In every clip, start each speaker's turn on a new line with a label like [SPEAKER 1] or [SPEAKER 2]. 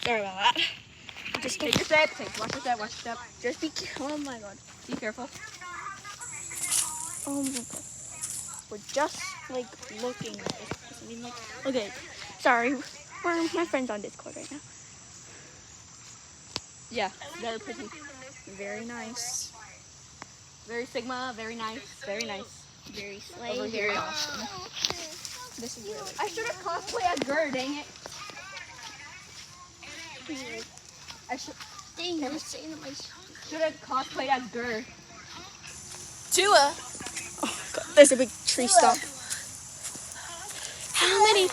[SPEAKER 1] Sorry about that.
[SPEAKER 2] Just take your step. Watch your step. Watch your step.
[SPEAKER 1] Just be careful. Oh my god.
[SPEAKER 2] Be careful.
[SPEAKER 1] Oh my god. We're just like looking at this. I mean, like, okay. Sorry. My friend's on Discord right now.
[SPEAKER 2] Yeah, very pretty.
[SPEAKER 1] Very nice.
[SPEAKER 2] Very Sigma. Very nice. Very nice.
[SPEAKER 1] Very slay.
[SPEAKER 2] Over
[SPEAKER 1] Very
[SPEAKER 2] here.
[SPEAKER 1] awesome. This is really
[SPEAKER 2] I should have cosplayed as Gur. Dang it. I should have cosplayed as Gur.
[SPEAKER 1] Tua. Oh god, there's a big tree stump. How many?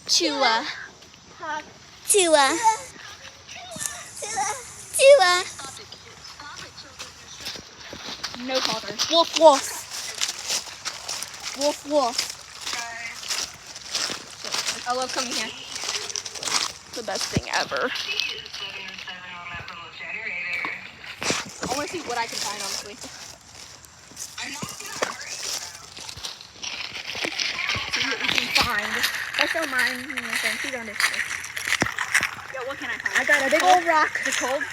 [SPEAKER 1] Tua. Tua. Tua.
[SPEAKER 2] No talker.
[SPEAKER 1] Woof woof. Woof woof.
[SPEAKER 2] I love coming here.
[SPEAKER 1] The best thing ever.
[SPEAKER 2] I want to see what I can find, honestly. See what we can find.
[SPEAKER 1] Also mine, my friend, she's on Discord.
[SPEAKER 2] Yeah, what can I find?
[SPEAKER 1] I got a big old rock.
[SPEAKER 2] Is it cold?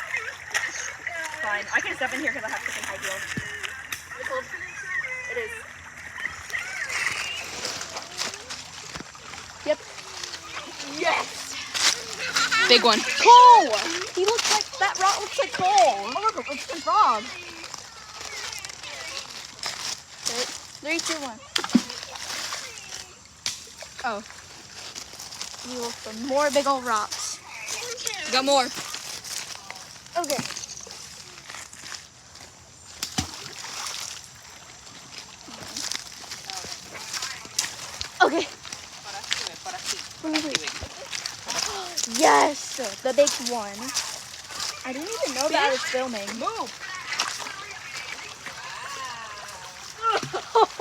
[SPEAKER 2] Fine. I can step in here because I have freaking high heels. Is it cold? It is.
[SPEAKER 1] Yep.
[SPEAKER 2] Yes! Big one.
[SPEAKER 1] Cole! He looks like, that rock looks like Cole.
[SPEAKER 2] Oh, look, it's a frog.
[SPEAKER 1] 3, 2, 1.
[SPEAKER 2] Oh,
[SPEAKER 1] We look for more big old rocks.
[SPEAKER 2] got more.
[SPEAKER 1] Okay. Okay. Yes, the big one. I didn't even know that I was filming.
[SPEAKER 2] Move.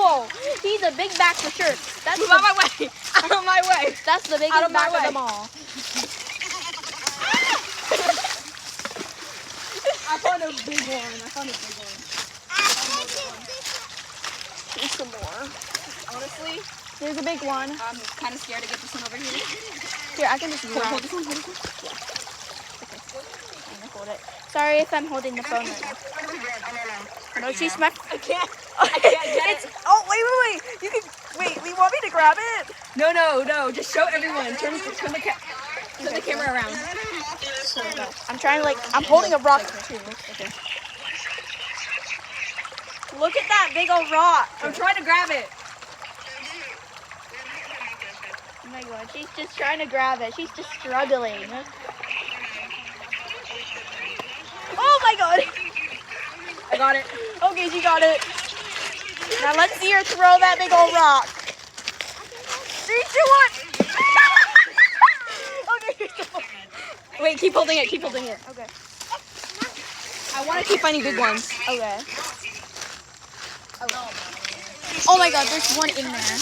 [SPEAKER 1] Oh, he's a big back for sure. That's
[SPEAKER 2] Move
[SPEAKER 1] the,
[SPEAKER 2] out my way. Out of my way.
[SPEAKER 1] that's the biggest
[SPEAKER 2] Out of my
[SPEAKER 1] back of
[SPEAKER 2] way.
[SPEAKER 1] them all.
[SPEAKER 2] I found a big one.
[SPEAKER 1] There's some more.
[SPEAKER 2] Honestly,
[SPEAKER 1] There's a big one.
[SPEAKER 2] I'm kind of scared to get this one over here.
[SPEAKER 1] Here, I can just grab.
[SPEAKER 2] Hold this one. Hold this one.
[SPEAKER 1] I'm gonna hold it. Sorry if I'm holding the phone right now. No, she's my.
[SPEAKER 2] I can't get it.
[SPEAKER 1] Oh, wait. You can. Wait, you want me to grab it?
[SPEAKER 2] No. Just show everyone. Turn the camera around.
[SPEAKER 1] I'm trying to, like, I'm holding a rock too.
[SPEAKER 2] Okay.
[SPEAKER 1] Look at that big old rock.
[SPEAKER 2] I'm trying to grab it.
[SPEAKER 1] Oh my god, she's just trying to grab it. She's just struggling. Oh my god.
[SPEAKER 2] I got it.
[SPEAKER 1] Okay, she got it. Now let's see her throw that big old rock. 3, 2, 1. Okay.
[SPEAKER 2] Wait, keep holding it.
[SPEAKER 1] Okay.
[SPEAKER 2] I want to keep finding big ones.
[SPEAKER 1] Okay. Oh my god, there's one in there.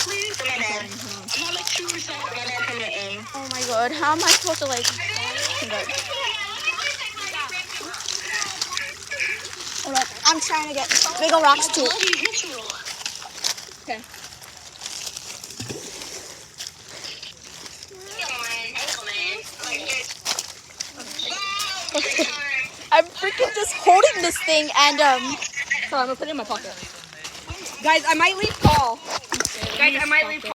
[SPEAKER 1] Oh my god, how am I supposed to, like... Hold up, I'm trying to get big old rocks too.
[SPEAKER 2] Okay.
[SPEAKER 1] I'm freaking just holding this thing and,
[SPEAKER 2] So I'm gonna put it in my pocket. Guys, I might leave call.